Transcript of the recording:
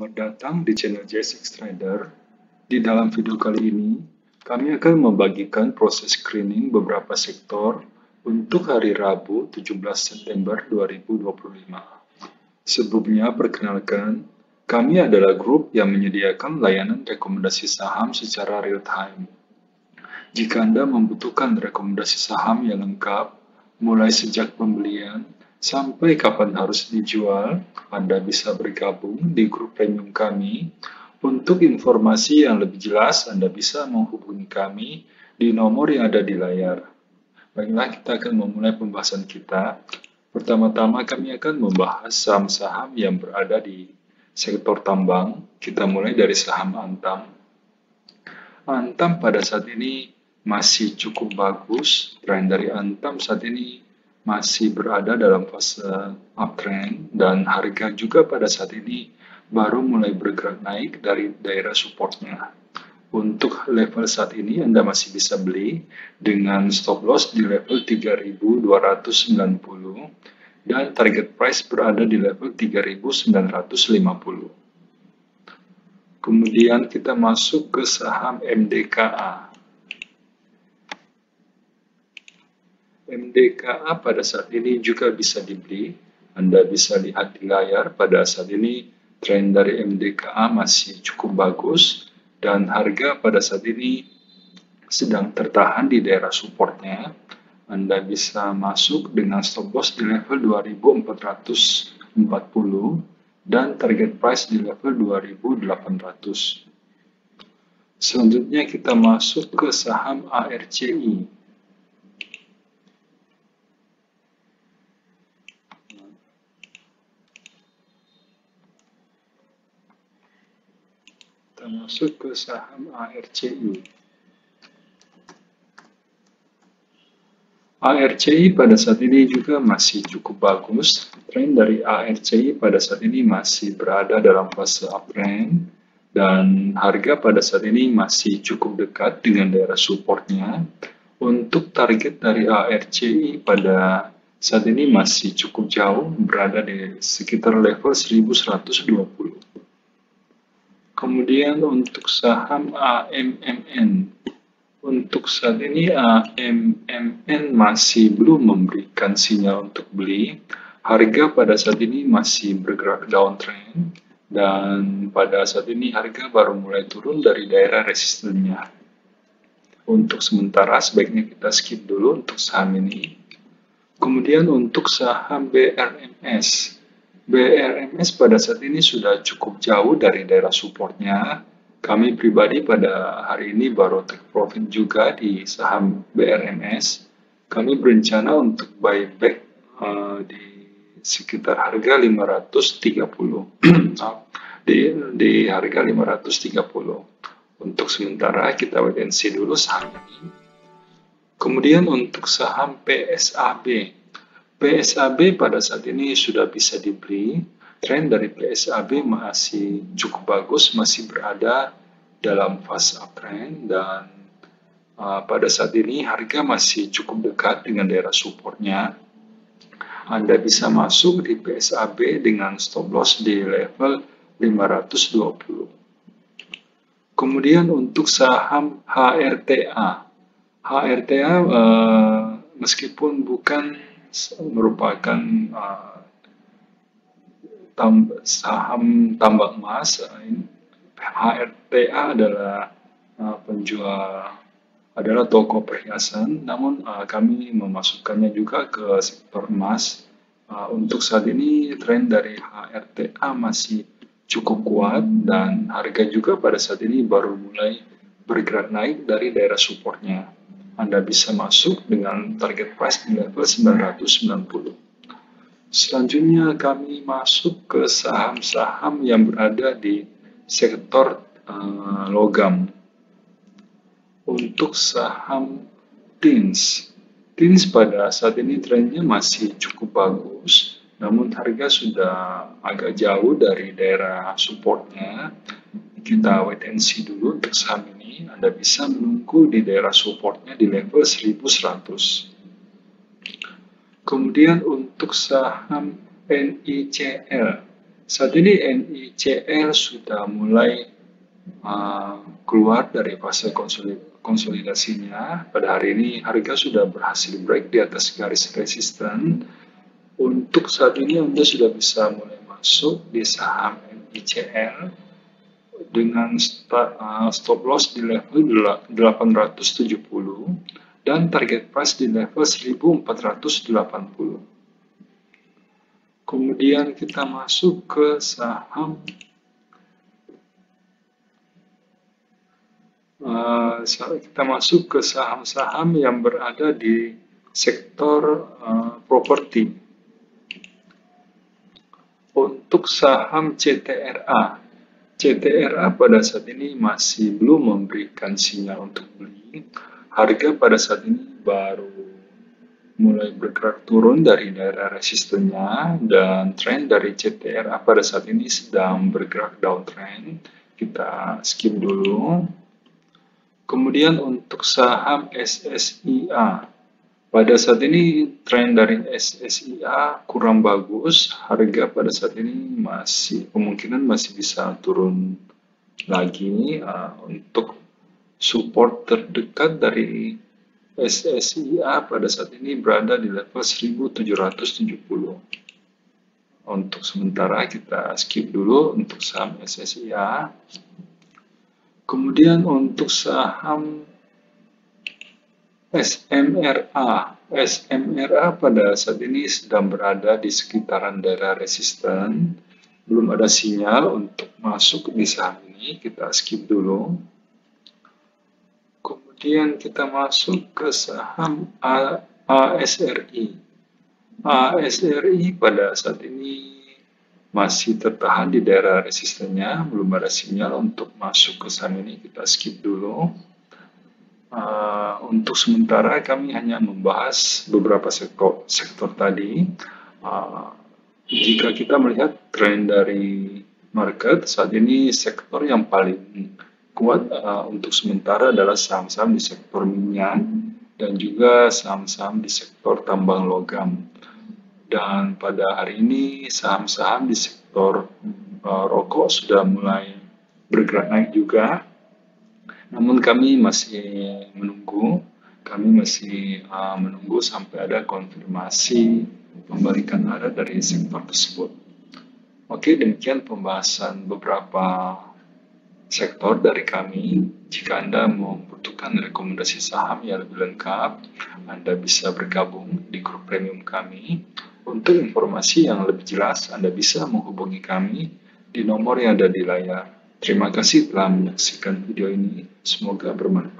Selamat datang di channel JSX Trader. Di dalam video kali ini, kami akan membagikan proses screening beberapa sektor untuk hari Rabu 17 September 2025. Sebelumnya, perkenalkan, kami adalah grup yang menyediakan layanan rekomendasi saham secara real-time. Jika Anda membutuhkan rekomendasi saham yang lengkap, mulai sejak pembelian sampai kapan harus dijual, Anda bisa bergabung di grup premium kami. Untuk informasi yang lebih jelas, Anda bisa menghubungi kami di nomor yang ada di layar. Baiklah, kita akan memulai pembahasan kita. Pertama-tama kami akan membahas saham-saham yang berada di sektor tambang. Kita mulai dari saham Antam. Antam pada saat ini masih cukup bagus. Tren dari Antam saat ini masih berada dalam fase uptrend dan harga juga pada saat ini baru mulai bergerak naik dari daerah supportnya. Untuk level saat ini Anda masih bisa beli dengan stop loss di level 3.290 dan target price berada di level 3.950. Kemudian kita masuk ke saham MDKA. MDKA pada saat ini juga bisa dibeli. Anda bisa lihat di layar pada saat ini tren dari MDKA masih cukup bagus dan harga pada saat ini sedang tertahan di daerah supportnya. Anda bisa masuk dengan stop loss di level 2440 dan target price di level 2800. Selanjutnya kita masuk ke saham ARCI. Kita masuk ke saham ARCI. ARCI pada saat ini juga masih cukup bagus. Tren dari ARCI pada saat ini masih berada dalam fase uptrend dan harga pada saat ini masih cukup dekat dengan daerah supportnya. Untuk target dari ARCI pada saat ini masih cukup jauh, berada di sekitar level 1120. Kemudian untuk saham AMMN. Untuk saat ini AMMN masih belum memberikan sinyal untuk beli. Harga pada saat ini masih bergerak downtrend dan pada saat ini harga baru mulai turun dari daerah resistennya. Untuk sementara sebaiknya kita skip dulu untuk saham ini. Kemudian untuk saham BRMS. BRMS pada saat ini sudah cukup jauh dari daerah supportnya. Kami pribadi pada hari ini baru take profit juga di saham BRMS. Kami berencana untuk buyback di sekitar harga 530. di harga 530. Untuk sementara kita wait and see dulu saham ini. Kemudian untuk saham PSAB. PSAB pada saat ini sudah bisa dibeli. Tren dari PSAB masih cukup bagus, masih berada dalam fase uptrend dan pada saat ini harga masih cukup dekat dengan daerah supportnya. Anda bisa masuk di PSAB dengan stop loss di level 520. Kemudian untuk saham HRTA. HRTA meskipun bukan merupakan saham tambang emas, HRTA adalah adalah toko perhiasan, namun kami memasukkannya juga ke sektor emas. Untuk saat ini tren dari HRTA masih cukup kuat dan harga juga pada saat ini baru mulai bergerak naik dari daerah supportnya. Anda bisa masuk dengan target price di level 990. Selanjutnya kami masuk ke saham-saham yang berada di sektor logam. Untuk saham TINS. TINS pada saat ini trennya masih cukup bagus, namun harga sudah agak jauh dari daerah supportnya. Kita wait and see dulu untuk saham ini. Anda bisa menunggu di daerah supportnya di level 1100. Kemudian untuk saham NICL. Saat ini NICL sudah mulai keluar dari fase konsolidasinya. Pada hari ini harga sudah berhasil break di atas garis resisten. Untuk saat ini Anda sudah bisa mulai masuk di saham NICL dengan stop loss di level 870 dan target price di level 1480. Kemudian kita masuk ke saham saham-saham yang berada di sektor properti. Untuk saham CTRA pada saat ini masih belum memberikan sinyal untuk beli. Harga pada saat ini baru mulai bergerak turun dari daerah resistennya, dan tren dari CTRA pada saat ini sedang bergerak downtrend. Kita skip dulu. Kemudian untuk saham SSIA, pada saat ini tren dari SSIA kurang bagus. Harga pada saat ini kemungkinan masih bisa turun lagi. Untuk support terdekat dari SSIA pada saat ini berada di level 1770. Untuk sementara kita skip dulu untuk saham SSIA. Kemudian untuk saham SMRA pada saat ini sedang berada di sekitaran daerah resisten. Belum ada sinyal untuk masuk di saham ini, kita skip dulu. Kemudian kita masuk ke saham ASRI. ASRI pada saat ini masih tertahan di daerah resistennya, belum ada sinyal untuk masuk ke saham ini, kita skip dulu. Untuk sementara kami hanya membahas beberapa sektor tadi. Jika kita melihat tren dari market saat ini, sektor yang paling kuat untuk sementara adalah saham-saham di sektor minyak dan juga saham-saham di sektor tambang logam. Dan pada hari ini saham-saham di sektor rokok sudah mulai bergerak naik juga. Namun kami masih menunggu sampai ada konfirmasi pembalikan arah dari sektor tersebut. Oke, demikian pembahasan beberapa sektor dari kami. Jika Anda membutuhkan rekomendasi saham yang lebih lengkap, Anda bisa bergabung di grup premium kami. Untuk informasi yang lebih jelas, Anda bisa menghubungi kami di nomor yang ada di layar. Terima kasih telah menyaksikan video ini. Semoga bermanfaat.